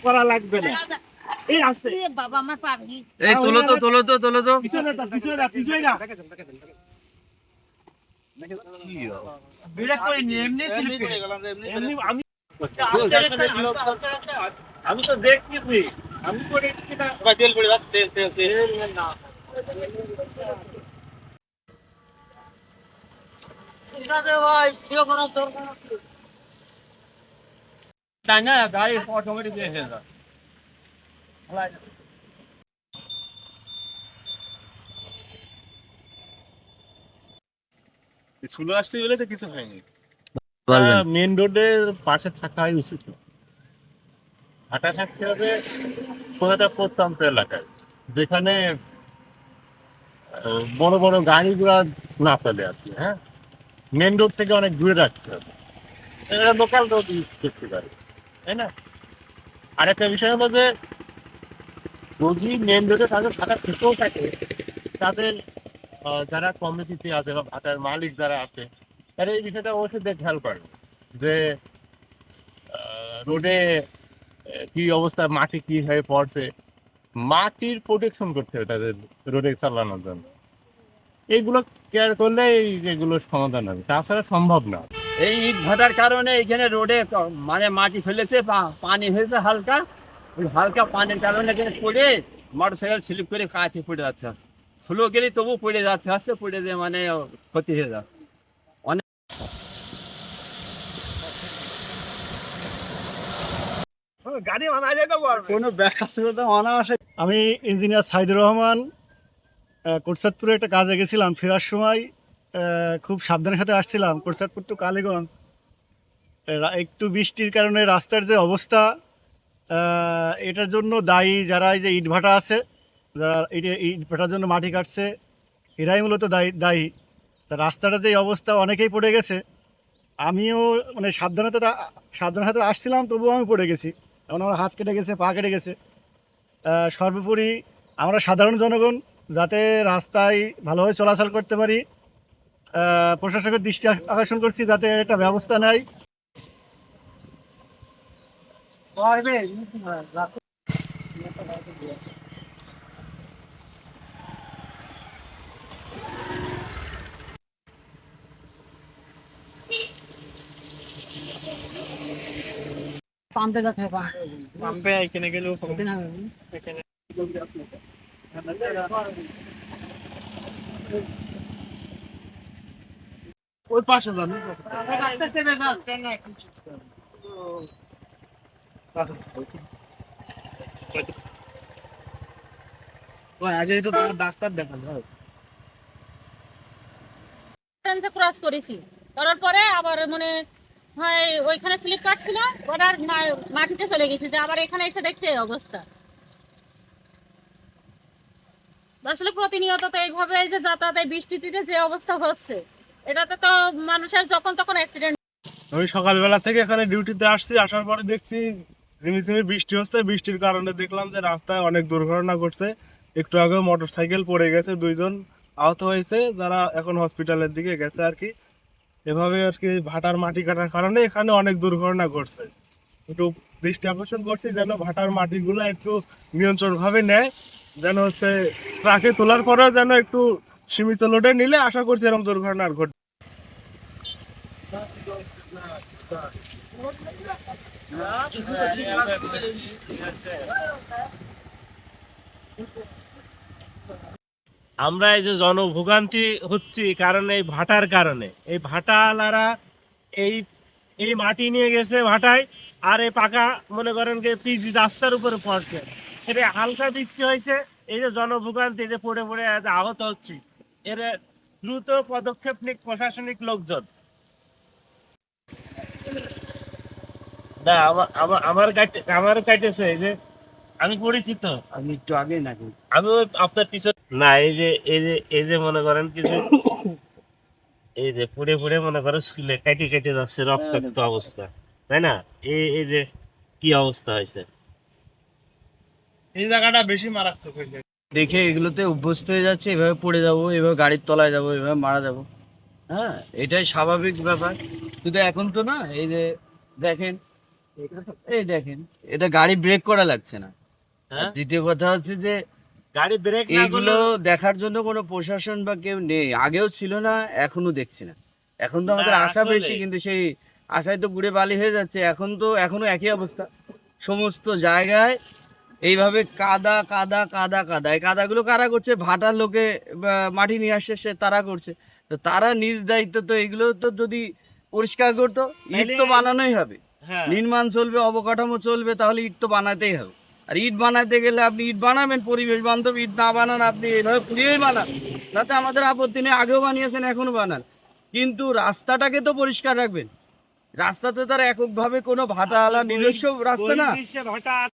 করা লাগবে না। এই আছে বাবা আমার পাগলি। এই তোলো তো পিছনে না বিরাট করে এমনি স্লিপ করে গেলাম এমনি আমি আমি তো দেখছি আমি করে দিচ্ছি না তেল পড়ে যাচ্ছে তেল না ভাই কেউ করার দরকার আছে তাই না গাড়ি অটোমেটিক হয়ে যায় স্কুলে আসতে গেলে তো কিছু হয়নি। মেন রোডের পাশে থাকাই উচিত না। হাঁটা থাকতে হবে কোনো একটা প্রত্যন্ত এলাকায়, যেখানে বড় বড় গাড়িগুলা না চলে আর কি। হ্যাঁ, মেন রোড থেকে অনেক দূরে রাখতে হবে, লোকাল রোড ইউজ করতে পারে, তাই না? আর একটা বিষয় হলো যে যদি মেন রোডে তাদের ভাড়া থেকেও থাকে, তাদের যারা কমিটিতে আছে বা ভাটার মালিক যারা আছে, তারা এই বিষয়টা অবশ্যই খেয়াল করবে যে রোডে কি অবস্থা, মাটি কি হয়ে পড়ছে, মাটির প্রোটেকশন করতে হবে তাদের রোডে চালানোর জন্য। এইগুলো কেয়ার করলে এগুলোর সমাধান হবে, তাছাড়া সম্ভব না। এই ইট ভাটার কারণে এখানে রোডে মানে মাটি ফেলেছে পানি হয়েছে হালকা ওই হালকা পানির কারণে এখানে পড়ে মোটরসাইকেল স্লিপ করে কাছে পড়ে যাচ্ছে স্লো গেলে তবু পড়ে যাচ্ছে আসছে পড়ে যে মানে ক্ষতি হয়ে যাচ্ছে অনেক গাড়ি বানাই তো কোনো ব্যাখ্যা অনায়াসে। আমি ইঞ্জিনিয়ার সাইদুর রহমান কোটসাদপুরে একটা কাজে গেছিলাম, ফেরার সময় খুব সাবধানের সাথে আসছিলাম কোটসাদপুর টু কালীগঞ্জ। একটু বৃষ্টির কারণে রাস্তার যে অবস্থা, এটার জন্য দায়ী যারা এই যে ইটভাটা আছে, যারা ইটভাটার জন্য মাটি কাটছে, এরাই মূলত দায়ী। তা রাস্তাটা যে অবস্থা, অনেকেই পড়ে গেছে। আমিও মানে সাবধানের সাথে আসছিলাম, তবুও আমি পড়ে গেছি। এখন আমার হাত কেটে গেছে, পা কেটে গেছে। সর্বোপরি আমরা সাধারণ জনগণ যাতে রাস্তায় ভালোভাবে চলাচল করতে পারি, প্রশাসকের দৃষ্টি আকর্ষণ করছি যাতে একটা ব্যবস্থা নেয়। পাম্পে যাচ্ছে পাম্পে এখানে গেলেও ওই পাশে যান আগে তো ডাক্তার দেখান ক্রস করেছি, করার পরে আবার মানে হয় ওইখানে স্লিপ কাটছিল, ওটার মাটিতে চলে গেছে, যে আবার এখানে এসে দেখছে এই অবস্থা। আসলে প্রতিনিয়ত তো এইভাবে এই যে যাতায়াত বৃষ্টিতে যে অবস্থা হচ্ছে, এটাতে তো মানুষের যখন তখন অ্যাক্সিডেন্ট। আমি সকালবেলা থেকে এখানে ডিউটিতে আসছি, আসার পরে দেখছি রিমিঝিমি বৃষ্টি হচ্ছে। বৃষ্টির কারণে দেখলাম যে রাস্তায় অনেক দুর্ঘটনা ঘটছে। একটু আগে মোটরসাইকেল পড়ে গেছে, 2 জন আহত হয়েছে, যারা এখন হসপিটালের দিকে গেছে আর কি। এভাবে আর কি ভাটার মাটি কাটার কারণে এখানে অনেক দুর্ঘটনা ঘটছে। একটু দৃষ্টি আকর্ষণ করছি যেন ভাটার মাটিগুলো একটু নিয়ন্ত্রণভাবে নেয়, যেন হচ্ছে ট্রাকে তোলার পরেও যেন একটু সীমিত লোডে নিলে আশা করছি এরকম দুর্ঘটনা আর ঘটবে। আমরা এই যে জনভোগান্তি হচ্ছি কারণ এই ভাটার কারণে, এই ভাটালারা এই এই মাটি নিয়ে গেছে ভাটায়, আর এই পাকা মনে করেন যে পিজি রাস্তার উপরে পড়ছে, এটা হালকা বৃষ্টি হয়েছে, এই যে জনভোগান্তি যে পড়ে পড়ে আহত হচ্ছে, এর দ্রুত পদক্ষেপ নিক প্রশাসনিক লোকজন। না আমার কাটেছে এই যে আমি পরিচিত, আমি একটু আগে নাকি আমি আপনার পিছনে না এই যে মনে করেন কি যে এই যে পুড়ে পুড়ে মনে করেন শুলে কেটে কেটে যাচ্ছে রক্তাক্ত অবস্থা, তাই না? এই যে কি অবস্থা হয়েছে, এই জায়গাটা বেশি মারাত্মক হয়েছে। দেখে এগুলোতে অভ্যস্ত হয়ে যাচ্ছে, এভাবে পড়ে যাব, এভাবে গাড়ির তলায় যাব, এভাবে মারা যাব। হ্যাঁ, এটাই স্বাভাবিক ব্যাপার। শুধু এখন তো না, এই যে দেখেন এই দেখেন, এটা গাড়ি ব্রেক করা লাগছে না। হ্যাঁ? আর দ্বিতীয় কথা হচ্ছে যে গাড়ি ব্রেক না এইগুলো করলে দেখার জন্য কোনো প্রশাসন বা কেউ নেই, আগেও ছিল না, এখনো দেখছি না। এখন তো আমাদের না, আশা আসলে- বেশি, কিন্তু সেই আশায় তো গুড়ে বালি হয়ে যাচ্ছে। এখন তো এখনো একই অবস্থা, সমস্ত জায়গায় এইভাবে কাদা কাদা কাদা কাদা। এই কাদাগুলো কারা করছে? ভাটার লোকে বা মাটি নিয়ে আসছে, সে তারা করছে। তো তারা নিজ দায়িত্ব, তো এগুলো তো যদি পরিষ্কার করতো, ইট তো তাইলে- বানানোই হবে, হ্যাঁ নির্মাণ চলবে, অবকাঠামো চলবে, তাহলে ইট তো বানাতেই হবে। আর ইট বানাতে গেলে আপনি ইট বানাবেন পরিবেশ বান্ধব, ইট না বানান আপনি এইভাবে পুড়িয়েই বানান, তাতে আমাদের আপত্তি নেই, আগেও বানিয়েছেন এখনো বানান, কিন্তু রাস্তাটাকে তো পরিষ্কার রাখবেন। রাস্তাতে তার এককভাবে কোনো ভাটাওয়ালা নিজস্ব রাস্তা না। বহির্বিশ্বে ভাটা